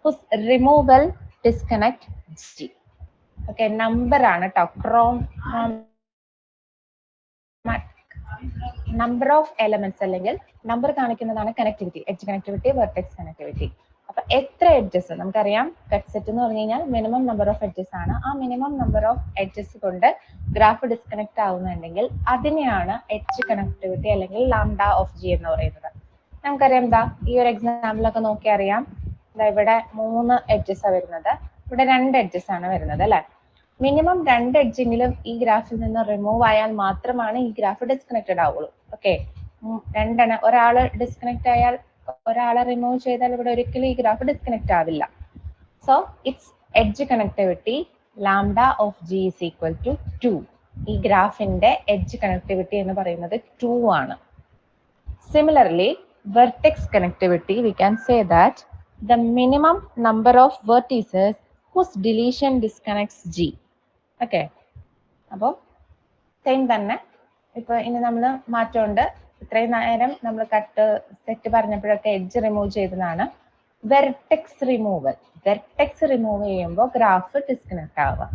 whose removal disconnect G. Okay, number ആണ് ട്ടോ, number of elements അല്ലെങ്കിൽ നമ്പർ കാണിക്കുന്നതാണ് connectivity, edge connectivity, vertex connectivity. അപ്പൊ എത്ര എഡ്ജസ് നമുക്കറിയാം, കട്ട് സെറ്റ് എന്ന് പറഞ്ഞു കഴിഞ്ഞാൽ മിനിമം നമ്പർ ഓഫ് എഡ്ജസ് ആണ്. ആ മിനിമം നമ്പർ ഓഫ് എഡ്ജസ് കൊണ്ട് ഗ്രാഫ് ഡിസ്കണക്ട് ആവുന്നുണ്ടെങ്കിൽ അതിനെയാണ് എഡ്ജ് കണക്ടിവിറ്റി അല്ലെങ്കിൽ ലാംഡ ഓഫ് G എന്ന് പറയുന്നത്. നമുക്കറിയാം, എന്താ ഈ ഒരു എക്സാമ്പിളൊക്കെ നോക്കി അറിയാം. ഇവിടെ 3 എഡ്ജസ് ആണ് വരുന്നത്, ഇവിടെ 2 എഡ്ജസ് ആണ് വരുന്നത് അല്ലെ? മിനിമം 2 എഡ്ജെങ്കിലും ഈ ഗ്രാഫിൽ നിന്ന് റിമൂവ് ആയാൽ മാത്രമാണ് ഈ ഗ്രാഫ് ഡിസ്കണക്റ്റഡ് ആവുള്ളൂ. ഓക്കെ, ഒരാള് ഡിസ്കണക്ട് ആയാൽ, ഒരാളെ റിമൂവ് ചെയ്താൽ ഇവിടെ ഒരിക്കലും ഈ ഗ്രാഫ് ഡിസ്കണക്ട് ആവില്ല. So it's edge connectivity lambda of G is equal to 2. ഈ ഗ്രാഫിന്റെ എഡ്ജ് കണക്ടിവിറ്റി എന്ന് പറയുന്നത് 2 ആണ്. Similarly vertex connectivity, we can say that the minimum number of vertices whose deletion disconnects G. Okay, അപ്പോൾ സെയിം തന്നെ. ഇപ്പൊ ഇനി നമ്മൾ മാറ്റമുണ്ട്. ഇത്രയും നേരം നമ്മൾ കട്ട് സെറ്റ് പറഞ്ഞപ്പോഴൊക്കെ എഡ്ജ് റിമൂവ് ചെയ്തതാണ്. വെർട്ടെക്സ് റിമൂവൽ, വെർട്ടെക്സ് റിമൂവ് ചെയ്യുമ്പോൾ ഗ്രാഫ് ഡിസ്കണക്ട് ആവുക.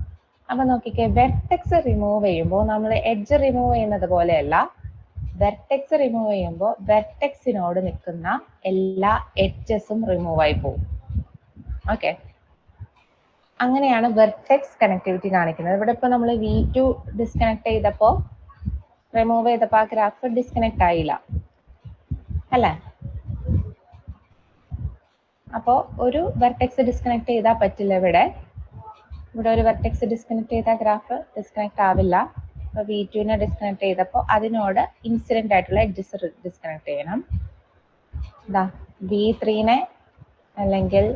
അപ്പൊ നോക്കിക്കേ, വെർട്ടെക്സ് റിമൂവ് ചെയ്യുമ്പോൾ നമ്മൾ എഡ്ജ് റിമൂവ് ചെയ്യുന്നത് പോലെയല്ല. വെർട്ടെക്സ് റിമൂവ് ചെയ്യുമ്പോൾ വെർട്ടെക്സിനോട് നിൽക്കുന്ന എല്ലാ എഡ്ജസും റിമൂവ് ആയി പോകും. ഓക്കെ, അങ്ങനെയാണ് വെർട്ടെക്സ് കണക്ടിവിറ്റി കാണിക്കുന്നത്. ഇവിടെ ഇപ്പൊ നമ്മൾ V2 ഡിസ്കണക്ട് ചെയ്തപ്പോ, റിമൂവ് ചെയ്തപ്പോ ആ ഗ്രാഫ് ഡിസ്കണക്ട് ആയില്ല അല്ലേ? അപ്പോ ഒരു വെർട്ടെക്സ് ഡിസ്കണക്ട് ചെയ്താൽ പറ്റില്ല. ഇവിടെ ഒരു വെർട്ടെക്സ് ഡിസ്കണക്ട് ചെയ്താൽ ഗ്രാഫ് ഡിസ്കണക്ട് ആവില്ല. അപ്പൊ V2 ഡിസ്കണക്ട് ചെയ്തപ്പോൾ അതിനോട് ഇൻസിഡന്റ് ആയിട്ടുള്ള എഡ്ജസ് ഡിസ്കണക്ട് ചെയ്യണം. V3 അല്ലെങ്കിൽ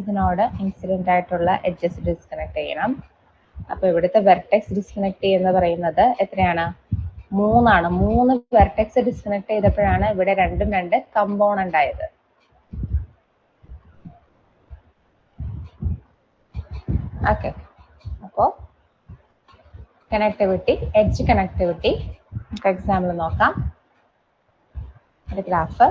ഇതിനോട് ഇൻസിഡന്റ് ആയിട്ടുള്ള എഡ്ജസ് ഡിസ്കണക്ട് ചെയ്യണം. അപ്പൊ ഇവിടുത്തെ വെർട്ടെക്സ് ഡിസ്കണക്ട് ചെയ്യുന്ന പറയുന്നത് എത്രയാണ്? മൂന്നാണ്. 3 വെർട്ടെക്സ് ഡിസ്കണക്ട് ചെയ്തപ്പോഴാണ് ഇവിടെ രണ്ടും രണ്ട് കമ്പോണന്റ് ആയത്. ഓക്കെ, അപ്പോൾ കണക്ടിവിറ്റി, എഡ്ജ് കണക്ടിവിറ്റി നമുക്ക് എക്സാമ്പിൾ നോക്കാം. ഒരു ഗ്രാഫ്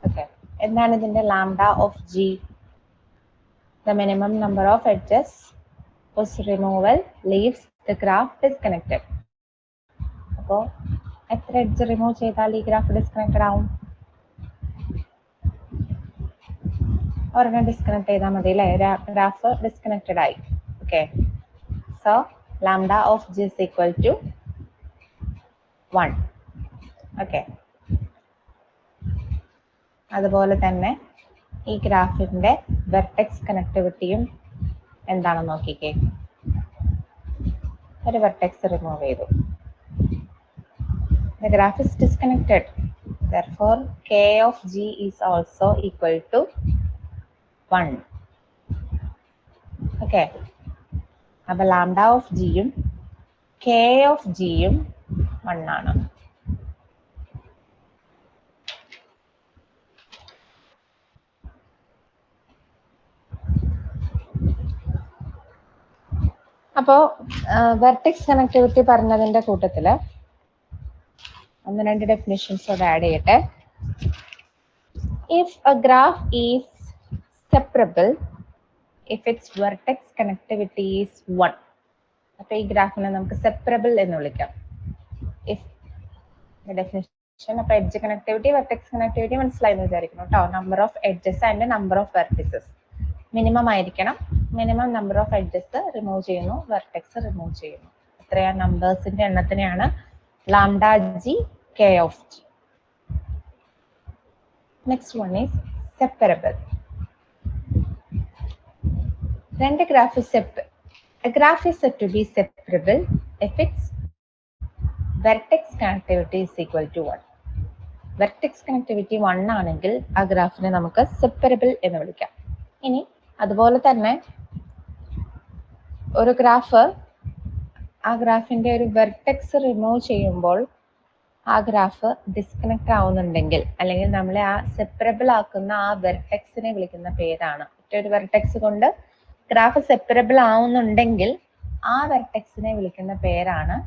ഓക്കെ, എന്താണ് ഇതിന്റെ lambda of G? The minimum number of edges whose removal leaves the graph disconnected. അപ്പോൾ എത്ര എഡ്ജ് റിമൂവ് ചെയ്താൽ ഈ ഗ്രാഫ് ഡിസ്കണക്റ്റഡ് ആവും? ഒരെണ്ണം ഡിസ്കണക്ട് ചെയ്താൽ മതി അല്ലേ, ഗ്രാഫ് ഡിസ്കണക്റ്റഡ് ആയി. Okay, so lambda of G is equal to 1. Okay, അതുപോലെ തന്നെ ഈ ഗ്രാഫിന്റെ വെർട്ടെക്സ് കണക്ടിവിറ്റിയും എന്താണെന്ന് നോക്കിക്കേ. ഒരു വെർട്ടെക്സ് റിമൂവ് ചെയ്തു, the graph is disconnected, therefore k of g is also equal to 1. okay, അപ്പോൾ ലാംഡ ഓഫ് ജിയും k ഓഫ് ജിയും 1 ആണ്. അപ്പോൾ വെർട്ടെക്സ് കണക്ടിവിറ്റി പറഞ്ഞതിന്റെ കൂട്ടത്തില് ഒന്ന് രണ്ട് ഡെഫിനിഷൻസ് കൂടെ ആഡ് ചെയ്യട്ടെ. If a graph is separable if its vertex connectivity is 1. അപ്പോൾ ഈ ഗ്രാഫിനെ നമുക്ക് സെപ്പറബിൾ എന്ന് വിളിക്കാം. ഇഫ് ഡെഫിനിഷൻ, അപ്പോൾ എഡ്ജ് കണക്ടിവിറ്റി, വെർട്ടെക്സ് കണക്ടിവിറ്റി മനസ്സിലായി എന്ന് വിചാരിക്കണം കേട്ടോ. Number of edges and number of vertices minimum ആയിരിക്കണം. Minimum number of edges remove ചെയ്യുന്നു, വെർട്ടെക്സ് റിമൂവ് ചെയ്യുന്നു. എത്രയാ നമ്പേഴ്സിന്റെ എണ്ണത്തിനെയാണ് lambda G K of G. Next one is separable. രണ്ട് graph a graph is said to be separable if its vertex connectivity is equal to 1. vertex connectivity 1 ആണെങ്കിൽ ആ ഗ്രാഫിനെ നമുക്ക് സെപ്പറബിൾ എന്ന് വിളിക്കാം. ഇനി അതുപോലെ തന്നെ ഒരു ഗ്രാഫ്, ആ ഗ്രാഫിന്റെ ഒരു വെർട്ടെക്സ് റിമൂവ് ചെയ്യുമ്പോൾ ആ ഗ്രാഫ് ഡിസ്കണക്ട് ആവുന്നുണ്ടെങ്കിൽ, അല്ലെങ്കിൽ നമ്മളെ ആ സെപ്പറബിൾ ആക്കുന്ന ആ വെർട്ടെക്സിനെ വിളിക്കുന്ന പേരാണ്, ഒരു വെർട്ടെക്സ് കൊണ്ട് ഗ്രാഫ് സെപ്പറബിൾ ആവുന്നുണ്ടെങ്കിൽ ആ വെർട്ടെക്സിനെ വിളിക്കുന്ന പേരാണ്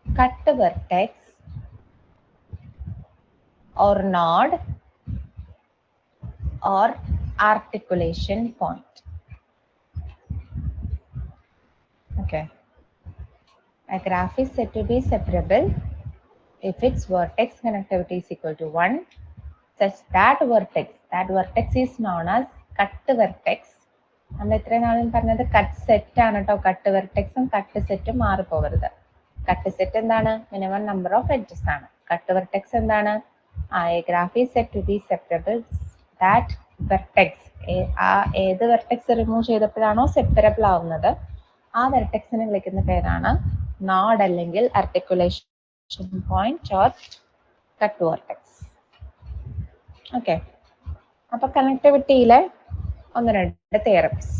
cut vertex or node or articulation point. Okay, a graph is said to be separable if its vertex connectivity is equal to 1 such that vertex is known as cut vertex. നമ്മൾ ഇത്രയും നാളും പറഞ്ഞത് കട്ട് സെറ്റ് ആണ് കേട്ടോ. കട്ട് വെർട്ടെക്സും കട്ട് സെറ്റും മാറിപ്പോകരുത്. കട്ട് സെറ്റ് എന്താണ്? മിനിമം നമ്പർ ഓഫ് എഡ്ജസ് ആണ്. കട്ട് വെർട്ടെക്സ് എന്താണ്? a graph is said to be separable that vertex, ആ ഏത് വെർട്ടെക്സ് റിമൂവ് ചെയ്തപ്പോഴാണോ സെപ്പറബിൾ ആവുന്നത് ആ വെർട്ടെക്സിനെ വിളിക്കുന്ന പേരാണ് നോഡ് അല്ലെങ്കിൽ articulation point or cut vertex. Okay, അപ്പൊ കണക്ടിവിറ്റിയിലെ ഒന്ന് രണ്ട് തിയറംസ്,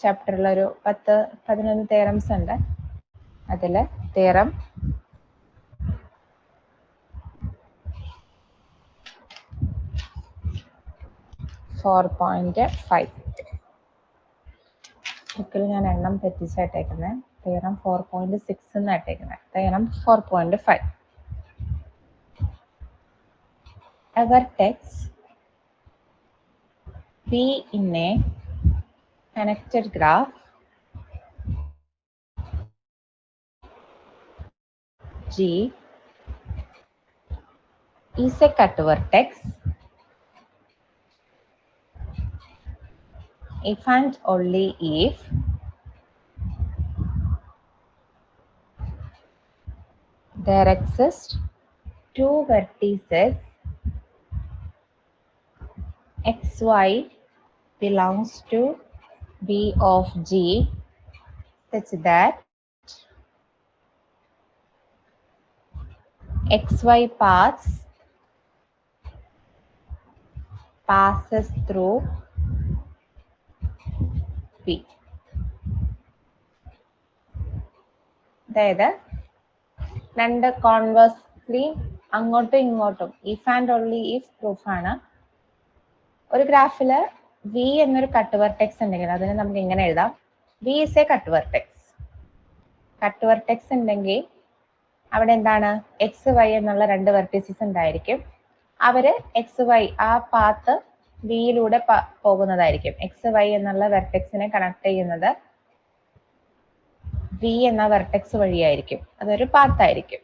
ചാപ്റ്ററിൽ ഒരു 10-11 തിയറംസ് ഉണ്ട്. അതില് തിയറം 4.5 ബുക്കിൽ ഞാൻ എണ്ണം തെറ്റിച്ചായിട്ടേക്കുന്നത്. Theorem 4.6 എന്നായിട്ടേക്കുന്നത്. Theorem 4.5. A vertex P in a connected graph G is a cut vertex if and only if there exist two vertices xy belongs to B of G such that xy paths passes through P. അതായത് രണ്ട് കോൺവേഴ്സ്ലി അങ്ങോട്ടും ഇങ്ങോട്ടും ഇഫ് ആൻഡ് ഓൺലി ഇഫ് പ്രൂഫാണ്. ഒരു ഗ്രാഫില് വി എന്നൊരു കട്ട് വെർട്ടെക്സ് ഉണ്ടെങ്കിൽ അതിനെ നമുക്ക് എങ്ങനെ എഴുതാം? V is a cut vertex. Cut vertex ഉണ്ടെങ്കിൽ അവിടെ എന്താണ്? എക്സ് വൈ എന്നുള്ള രണ്ട് വെർട്ടിസസ് ഉണ്ടായിരിക്കും. അവര് എക്സ് വൈ ആ പാത്ത് വിയിലൂടെ പോകുന്നതായിരിക്കും. എക്സ് വൈ എന്നുള്ള വെർട്ടെക്സിനെ കണക്ട് ചെയ്യുന്നത് വി എന്ന വെർട്ടെക്സ് വഴിയായിരിക്കും. അതൊരു പാത്ത് ആയിരിക്കും.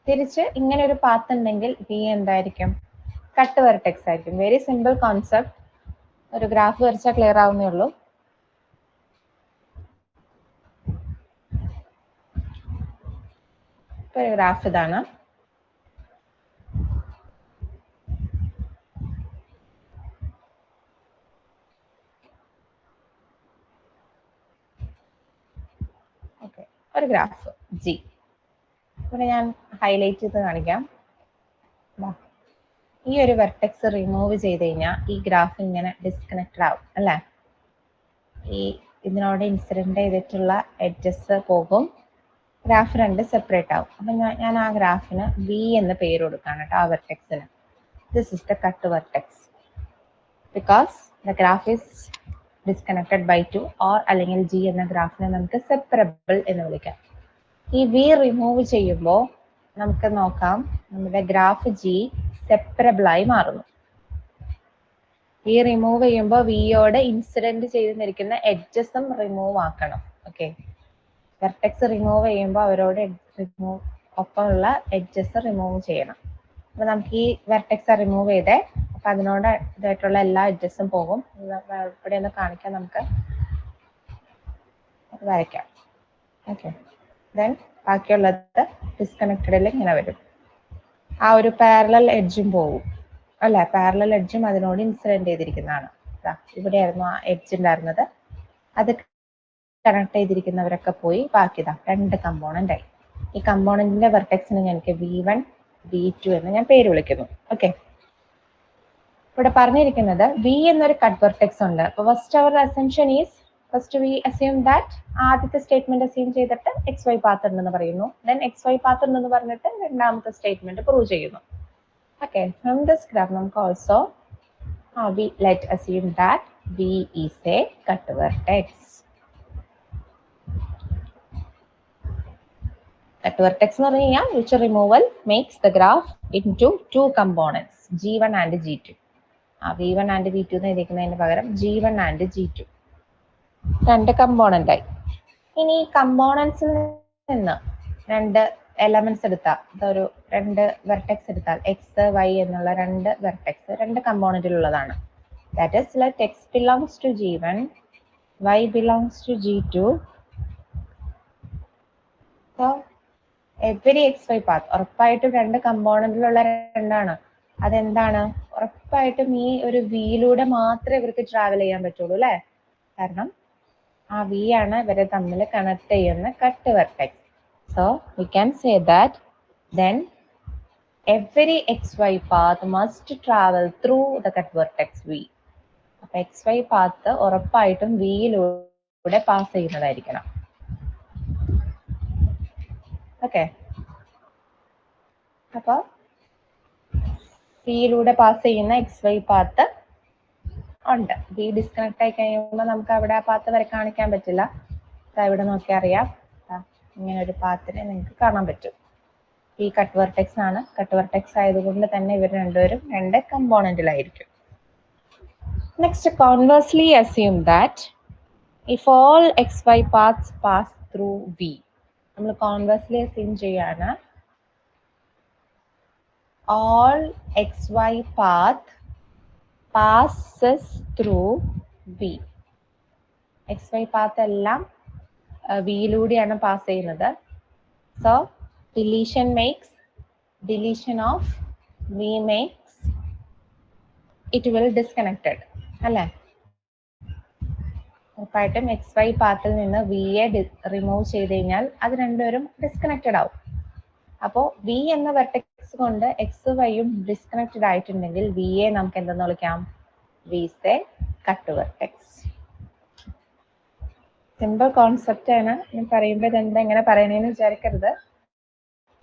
തിരിച്ച് ഇങ്ങനെ ഒരു പാത്ത് ഉണ്ടെങ്കിൽ വി എന്തായിരിക്കും? കട്ട് വെർട്ടെക്സ് ആയിരിക്കും. Very simple concept. ഒരു ഗ്രാഫ് വരച്ചാൽ ക്ലിയർ ആവുന്നേ ഉള്ളൂ. ഇപ്പൊ ഒരു ഗ്രാഫ് ഇതാണ്. ഓക്കെ, ഒരു ഗ്രാഫ് ജി. ഇവിടെ ഞാൻ ഹൈലൈറ്റ് ചെയ്ത് കാണിക്കാം. ഈ ഒരു വെർട്ടെക്സ് റിമൂവ് ചെയ്ത് കഴിഞ്ഞാൽ ഈ ഗ്രാഫ് ഇങ്ങനെ ഡിസ്കണക്റ്റഡ് ആവും അല്ലേ? ഈ ഇതിനോട് ഇൻസിഡന്റ് ചെയ്തിട്ടുള്ള എഡ്ജസ് പോകും, ഗ്രാഫ് രണ്ട് സെപ്പറേറ്റ് ആവും. അപ്പൊ ഞാൻ ആ ഗ്രാഫിന് വി എന്ന് പേര് കൊടുക്കാണ് കേട്ടോ, ആ വെർട്ടെക്സിന്. This is the cut vertex because the graph is disconnected by two, or അല്ലെങ്കിൽ ജി എന്ന ഗ്രാഫിനെ നമുക്ക് സെപ്പറബിൾ എന്ന് വിളിക്കാം. ഈ വി റിമൂവ് ചെയ്യുമ്പോൾ നമുക്ക് നോക്കാം, നമ്മുടെ ഗ്രാഫ് ജി സെപ്പറബിൾ ആയി മാറുന്നു. വി റിമൂവ് ചെയ്യുമ്പോൾ വിയോട് ഇൻസിഡന്റ് ചെയ്തിരിക്കുന്ന എഡ്ജസും റിമൂവ് ആക്കണം. ഓക്കെ, വെർട്ടെക്സ് റിമൂവ് ചെയ്യുമ്പോൾ അവരോട് ഒപ്പമുള്ള എഡ്ജസ് റിമൂവ് ചെയ്യണം. അപ്പൊ നമുക്ക് ഈ വെർട്ടെക്സ് റിമൂവ് ചെയ്തേ, അപ്പൊ അതിനോട് ഇതായിട്ടുള്ള എല്ലാ എഡ്ജസും പോകും. ഇവിടെ ഒന്ന് കാണിക്കാം, നമുക്ക് വരയ്ക്കാം. ഓക്കെ, ദെൻ ബാക്കിയുള്ളത് ഡിസ്കണക്റ്റഡിൽ ഇങ്ങനെ വരും. ആ ഒരു പാരലൽ എഡ്ജും പോകും അല്ലെ? പാരലൽ എഡ്ജും അതിനോട് ഇൻസിഡന്റ് ചെയ്തിരിക്കുന്നതാണ്. ഇവിടെയായിരുന്നു ആ എഡ്ജ് ഉണ്ടായിരുന്നത്, അത് കണക്ട് ചെയ്തിരിക്കുന്നവരൊക്കെ പോയി ബാക്കി രണ്ട് കമ്പോണന്റ് ആയി. ഈ കമ്പോണന്റിന്റെ വെർട്ടെക്സിന് ഞങ്ങൾക്ക് V1 V2 എന്ന് ഞാൻ പേര് വിളിക്കുന്നു. ഓക്കെ, ഇവിടെ പറഞ്ഞിരിക്കുന്നത് വി എന്നൊരു കട്ട് വെർട്ടെക്സ് ഉണ്ട്. അപ്പൊ ഫസ്റ്റ് അവർ assumption is, first we assume that, ആദ്യത്തെ സ്റ്റേറ്റ്മെന്റ് അസ്യൂം ചെയ്തിട്ട് എക്സ് വൈ പാത്ത് ഉണ്ടെന്ന് പറയുന്നു. ദെൻ എക്സ് വൈ പാത്ത് ഉണ്ടെന്ന് പറഞ്ഞിട്ട് രണ്ടാമത്തെ സ്റ്റേറ്റ്മെന്റ് പ്രൂവ് ചെയ്യുന്നു. Okay, from this graph, also we let assume that V is a cut vertex. Cut vertex എന്ന് പറഞ്ഞു കഴിഞ്ഞാൽ which removal makes the graph into two components, G1 and G2. V1 and V2 എന്ന് എഴുതിക്കുന്നതിന് പകരം G1 and G2 രണ്ട് കമ്പോണന്റ് ആയി. ഇനി കമ്പോണൻസിൽ നിന്ന് രണ്ട് എലമെന്റ്സ് എടുത്താൽ, ഇതൊരു രണ്ട് വെർട്ടെക്സ് എടുത്താൽ എക്സ് വൈ എന്നുള്ള രണ്ട് വെർട്ടെക്സ് രണ്ട് കമ്പോണന്റിലുള്ളതാണ്. That is let X belongs to G1, Y belongs to G2. So every X Y path ഉറപ്പായിട്ടും രണ്ട് കമ്പോണന്റിലുള്ള രണ്ടാണ്. അതെന്താണ്? ഉറപ്പായിട്ടും ഈ ഒരു വിയിലൂടെ മാത്രമേ ഇവർക്ക് ട്രാവൽ ചെയ്യാൻ പറ്റുള്ളൂ അല്ലെ? കാരണം ആ വി ആണ് ഇവരെ തമ്മിൽ കണക്ട് ചെയ്യുന്ന cut vertex. So we can say that then every xy path must travel through the cut vertex V. അപ്പൊ xy path ഉറപ്പായിട്ടും വിയിലൂടെ പാസ് ചെയ്യുന്നതായിരിക്കണം. ഓക്കെ, അപ്പൊ വിയിലൂടെ പാസ് ചെയ്യുന്ന xy പാത്ത് ഉണ്ട്. വി ഡിസ്കണക്ട് ആയി കഴിയുമ്പോൾ നമുക്ക് അവിടെ ആ പാത്ത് വരെ കാണിക്കാൻ പറ്റില്ല. ഇവിടെ നോക്കിയാൽ അറിയാം, ഇങ്ങനെ ഒരു പാത്തിനെ നിങ്ങൾക്ക് കാണാൻ പറ്റും. ഈ കട്ട് വെർട്ടെക്സ് ആണ്. കട്ട് വെർട്ടെക്സ് ആയതുകൊണ്ട് തന്നെ ഇവർ രണ്ടുപേരും രണ്ട് കമ്പോണന്റിലായിരിക്കും. Next, conversely assume that if all X Y paths pass through V. നമ്മൾ കോൺവേഴ്സ്ലി അസ്യൂം ചെയ്യാണ് all X Y path passes through V. X Y path എല്ലാം വിയിലൂടെയാണ് പാസ് ചെയ്യുന്നത്. So deletion of V makes it will disconnected അല്ലേ? ഉറപ്പായിട്ടും എക്സ് വൈ പാത്തിൽ നിന്ന് വിയെ റിമൂവ് ചെയ്ത് കഴിഞ്ഞാൽ അത് രണ്ടുപേരും ഡിസ്കണക്റ്റഡ് ആവും. അപ്പോൾ വി എന്ന വെർട്ടെക്സ് കൊണ്ട് എക്സ് വൈയും ഡിസ്കണക്റ്റഡ് ആയിട്ടുണ്ടെങ്കിൽ വിയെ നമുക്ക് എന്തെന്ന് വിളിക്കാം? V is a cut vertex. Simple concept ആണ്. ഞാൻ പറയുമ്പോൾ ഇതെന്താ എങ്ങനെ പറയണേന്ന് വിചാരിക്കരുത്.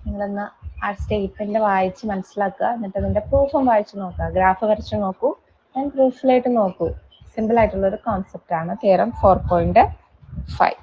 നിങ്ങളൊന്ന് ആ സ്റ്റേറ്റ്മെന്റ് വായിച്ച് മനസ്സിലാക്കുക, എന്നിട്ട് അതിന്റെ പ്രൂഫും വായിച്ച് നോക്കുക, ഗ്രാഫ് വരച്ച് നോക്കൂ, ആൻഡ് പ്രൂഫിലായിട്ട് നോക്കൂ. സിമ്പിൾ ആയിട്ടുള്ള ഒരു കോൺസെപ്റ്റ് ആണ് തിയറം 4.5.